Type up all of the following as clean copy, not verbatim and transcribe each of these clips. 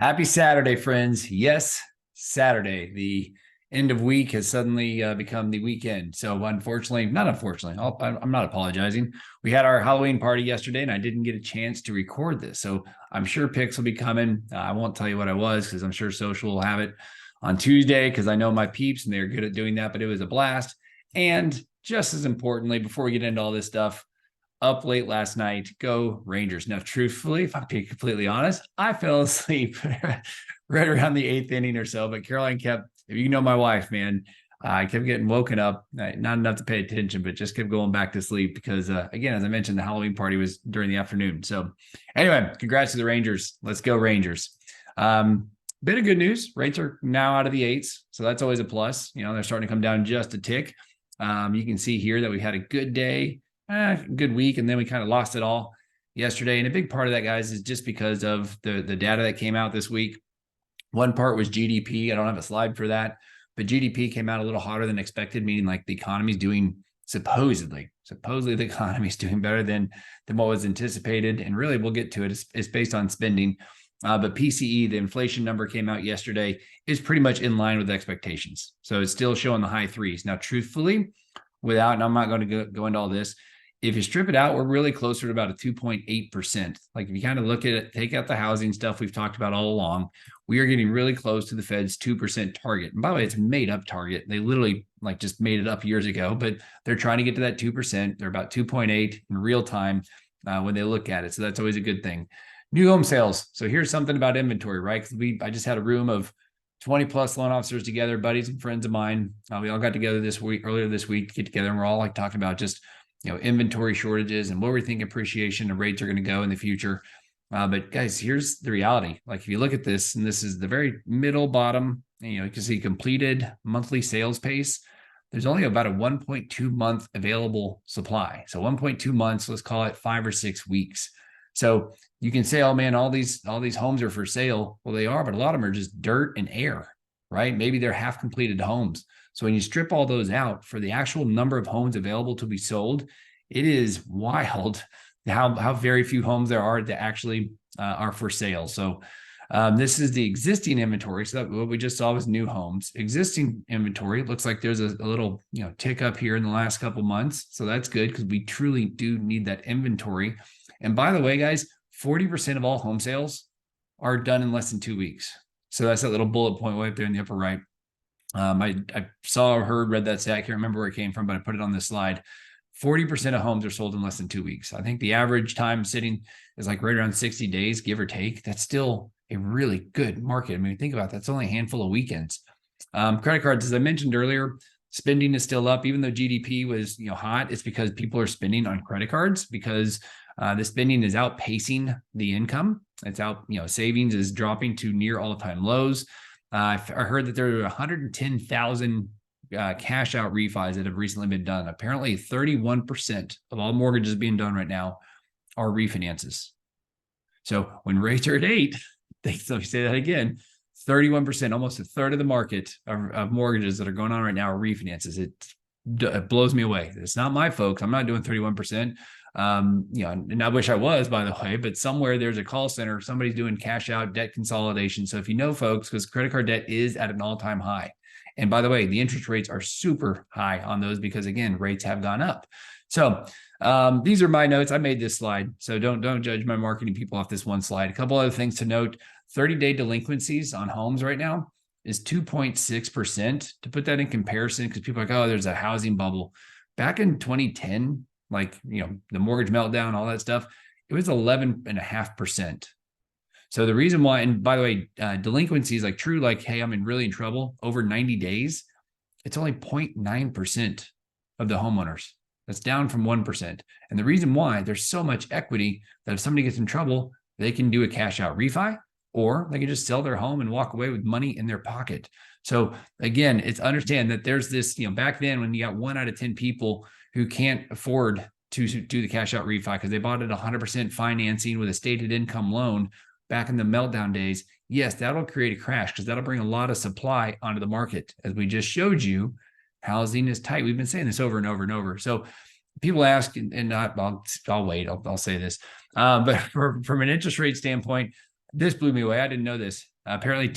Happy Saturday, friends. Yes, Saturday. The end of week has suddenly become the weekend. So unfortunately, not unfortunately, I'm not apologizing. We had our Halloween party yesterday and I didn't get a chance to record this. So I'm sure pics will be coming. I won't tell you what I was because I'm sure social will have it on Tuesday because I know my peeps and they're good at doing that, but it was a blast. And just as importantly, before we get into all this stuff, up late last night. Go Rangers. Now, truthfully, if I'm being completely honest, I fell asleep right around the eighth inning or so. But Caroline kept, if you know my wife, man, I kept getting woken up, not enough to pay attention, but just kept going back to sleep because, again, as I mentioned, the Halloween party was during the afternoon. So, anyway, congrats to the Rangers. Let's go Rangers. Bit of good news. Rates are now out of the eights. So that's always a plus. You know, they're starting to come down just a tick. You can see here that we had a good day. Good week, and then we kind of lost it all yesterday. And a big part of that, guys, is just because of the data that came out this week. One part was GDP. I don't have a slide for that, but GDP came out a little hotter than expected, meaning like the economy's doing supposedly the economy's doing better than what was anticipated. And really, we'll get to it. It's based on spending. But PCE, the inflation number came out yesterday, is pretty much in line with expectations. So it's still showing the high threes. Now, truthfully, and I'm not going to go into all this, if you strip it out, we're really closer to about a 2.8%. Like if you kind of look at it, take out the housing stuff we've talked about all along, we are getting really close to the Fed's 2% target. And by the way, it's a made up target. They literally like just made it up years ago, but they're trying to get to that 2%. They're about 2.8 in real time when they look at it. So that's always a good thing. New home sales. So here's something about inventory, right? Because I just had a room of 20 plus loan officers together, buddies and friends of mine. We all got together earlier this week to get together, and we're all like talking about just inventory shortages and where we think appreciation and rates are going to go in the future. But guys, here's the reality. Like if you look at this, and this is the very middle bottom, you can see completed monthly sales pace. There's only about a 1.2 month available supply. So 1.2 months, let's call it 5 or 6 weeks. So you can say, oh man, all these homes are for sale. Well, they are, but a lot of them are just dirt and air, right? Maybe they're half completed homes. So when you strip all those out for the actual number of homes available to be sold, it is wild how very few homes there are that actually are for sale. So this is the existing inventory. So that what we just saw was new homes. Existing inventory, it looks like there's a little tick up here in the last couple months. So that's good because we truly do need that inventory. And by the way, guys, 40% of all home sales are done in less than 2 weeks. So that's that little bullet point way up there in the upper right. I saw or read that stat. I can't remember where it came from, but I put it on this slide. 40% of homes are sold in less than 2 weeks. I think the average time sitting is like right around 60 days, give or take. That's still a really good market. I mean, think about that. That's only a handful of weekends. Credit cards, as I mentioned earlier, spending is still up. Even though GDP was hot, it's because people are spending on credit cards because the spending is outpacing the income. It's out, savings is dropping to near all-time lows. I heard that there are 110,000 cash out refis that have recently been done. Apparently 31% of all mortgages being done right now are refinances. So when rates are at 8, let me say that again, 31%, almost a third of the market of mortgages that are going on right now are refinances. It blows me away. It's not my folks. I'm not doing 31%. And I wish I was, by the way, but somewhere there's a call center, somebody's doing cash out debt consolidation. So if you know folks, because credit card debt is at an all-time high. And by the way, the interest rates are super high on those because again, rates have gone up. So these are my notes. I made this slide. So don't judge my marketing people off this one slide. A couple other things to note: 30-day delinquencies on homes right now is 2.6%. To put that in comparison, because people are like, oh, there's a housing bubble. Back in 2010, like, the mortgage meltdown, all that stuff, it was 11.5%. So the reason why, and by the way, delinquencies like true, like, hey, I'm really in trouble over 90 days, it's only 0.9% of the homeowners. That's down from 1%. And the reason why, there's so much equity that if somebody gets in trouble, they can do a cash out refi, or they can just sell their home and walk away with money in their pocket. So again, it's understand that there's this, back then when you got 1 out of 10 people who can't afford to do the cash out refi because they bought it 100% financing with a stated income loan back in the meltdown days, yes, that'll create a crash because that'll bring a lot of supply onto the market. As we just showed you, housing is tight. We've been saying this over and over and over. So people ask, and I'll wait, I'll say this, but from an interest rate standpoint, This blew me away. I didn't know this. Apparently,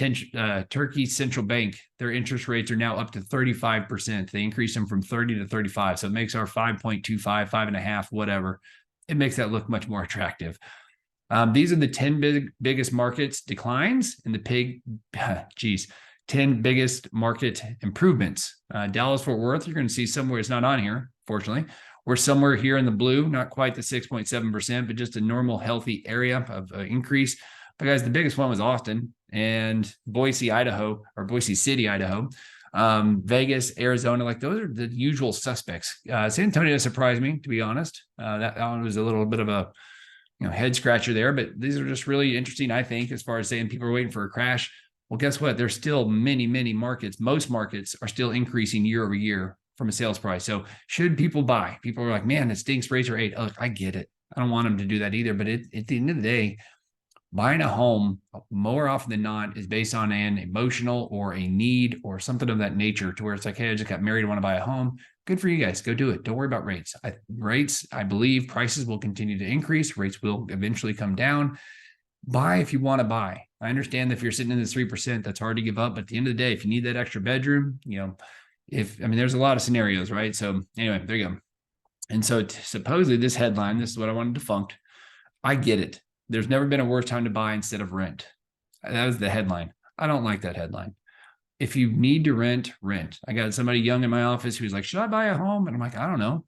Turkey's central bank, their interest rates are now up to 35%. They increased them from 30 to 35. So it makes our 5.25, 5.5, whatever. It makes that look much more attractive. These are the 10 biggest markets declines and the 10 biggest market improvements. Dallas Fort Worth, you're going to see somewhere, it's not on here, fortunately. We're somewhere here in the blue, not quite the 6.7%, but just a normal healthy area of increase. But guys, the biggest one was Austin and Boise, Idaho, or Boise City, Idaho. Vegas, Arizona, like those are the usual suspects. San Antonio surprised me, to be honest. That one was a little bit of a head scratcher there, but these are just really interesting, I think, as far as saying people are waiting for a crash. Well, guess what? There's still many markets. Most markets are still increasing year over year from a sales price. So should people buy? People are like, man, it stinks rates are 8. Oh, I get it. I don't want them to do that either. But at the end of the day, buying a home more often than not is based on an emotional or a need or something of that nature, to where it's like, hey, I just got married, I want to buy a home. Good for you guys. Go do it. Don't worry about rates. I believe prices will continue to increase. Rates will eventually come down. Buy if you want to buy. I understand that if you're sitting in the 3%, that's hard to give up. But at the end of the day, if you need that extra bedroom, there's a lot of scenarios, right? So anyway, there you go. And so supposedly this headline, this is what I wanted defunct. I get it. There's never been a worse time to buy instead of rent. That was the headline. I don't like that headline. If you need to rent. I got somebody young in my office who's like, should I buy a home? And I'm like, I don't know.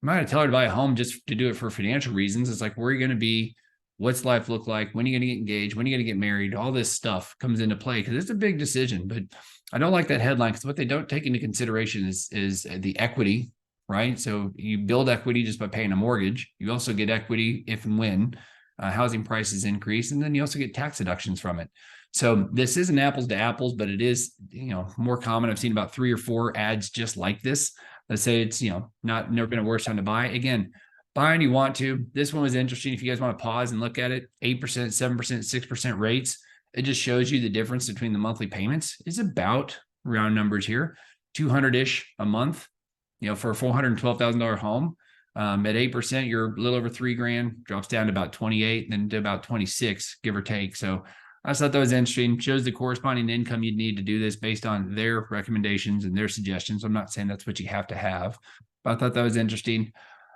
I'm not going to tell her to buy a home just to do it for financial reasons. It's like, where are you going to be? What's life look like? When are you going to get engaged? When are you going to get married? All this stuff comes into play because it's a big decision. But I don't like that headline because what they don't take into consideration is the equity, right? So you build equity just by paying a mortgage. You also get equity if and when housing prices increase, and then you also get tax deductions from it. So this isn't apples to apples, but it is, more common. I've seen about 3 or 4 ads just like this. Let's say it's, never been a worse time to buy. Again, buy when you want to. This one was interesting. If you guys want to pause and look at it, 8%, 7%, 6% rates. It just shows you the difference between the monthly payments. It's about, round numbers here, $200-ish a month, for a $412,000 home. At 8%, you're a little over $3,000, drops down to about 28, then to about 26, give or take. So I just thought that was interesting. Shows the corresponding income you'd need to do this based on their recommendations and their suggestions. I'm not saying that's what you have to have, but I thought that was interesting.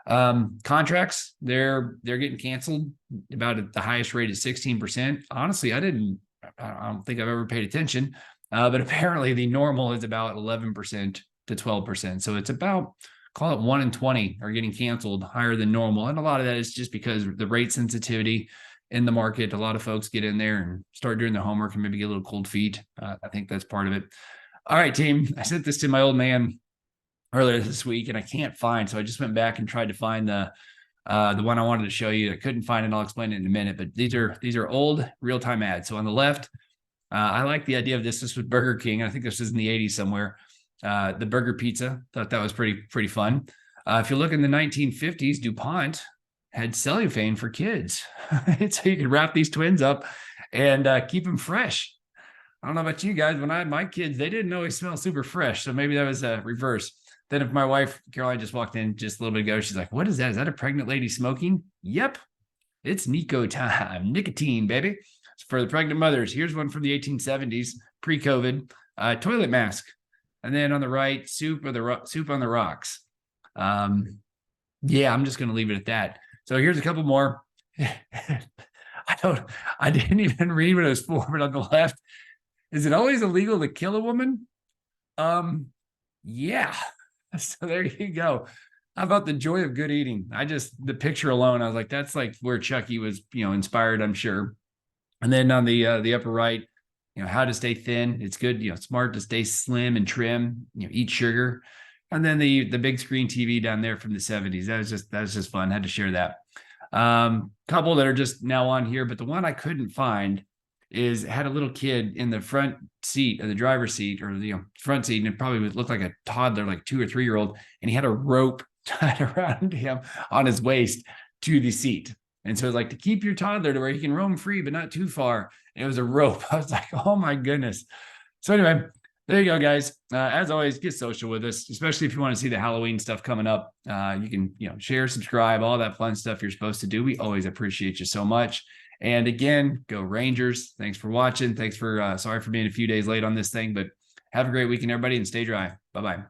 Contracts, they're getting canceled about at the highest rate at 16%. Honestly, I don't think I've ever paid attention, but apparently the normal is about 11% to 12%. So it's about, call it 1 in 20 are getting canceled, higher than normal. And a lot of that is just because the rate sensitivity in the market. A lot of folks get in there and start doing their homework and maybe get a little cold feet. I think that's part of it. All right, team. I sent this to my old man earlier this week and I can't find. So I just went back and tried to find the one I wanted to show you. I couldn't find it. I'll explain it in a minute, but these are old real-time ads. So on the left, I like the idea of this. This was Burger King. I think this was in the 80s somewhere. The burger pizza. Thought that was pretty fun. If you look in the 1950s, DuPont had cellophane for kids. So you could wrap these twins up and keep them fresh. I don't know about you guys. When I had my kids, they didn't always smell super fresh. So maybe that was a reverse. Then if my wife, Caroline, just walked in just a little bit ago, she's like, what is that? Is that a pregnant lady smoking? Yep. It's Nico time. Nicotine, baby. For the pregnant mothers, here's one from the 1870s, pre-COVID, toilet mask. And then on the right, soup on the rocks. Yeah, I'm just going to leave it at that. So here's a couple more. I didn't even read what it was for, but on the left, is it always illegal to kill a woman? Yeah. So there you go. How about the joy of good eating? The picture alone, I was like, that's like where Chucky was, inspired, I'm sure. And then on the upper right, how to stay thin. It's good, smart to stay slim and trim, eat sugar. And then the big screen TV down there from the 70s. That was just fun. Had to share that. Couple that are just now on here, but the one I couldn't find had a little kid in the front seat of the driver's seat or the front seat, and it probably looked like a toddler, like 2 or 3 year old, and he had a rope tied around him on his waist to the seat. And so it's like to keep your toddler to where he can roam free, but not too far. And it was a rope. I was like, oh my goodness. So anyway, there you go, guys. As always, get social with us, especially if you want to see the Halloween stuff coming up. You can, share, subscribe, all that fun stuff you're supposed to do. We always appreciate you so much. And again, go Rangers. Thanks for watching. Thanks for sorry for being a few days late on this thing, but have a great weekend, everybody, and stay dry. Bye-bye.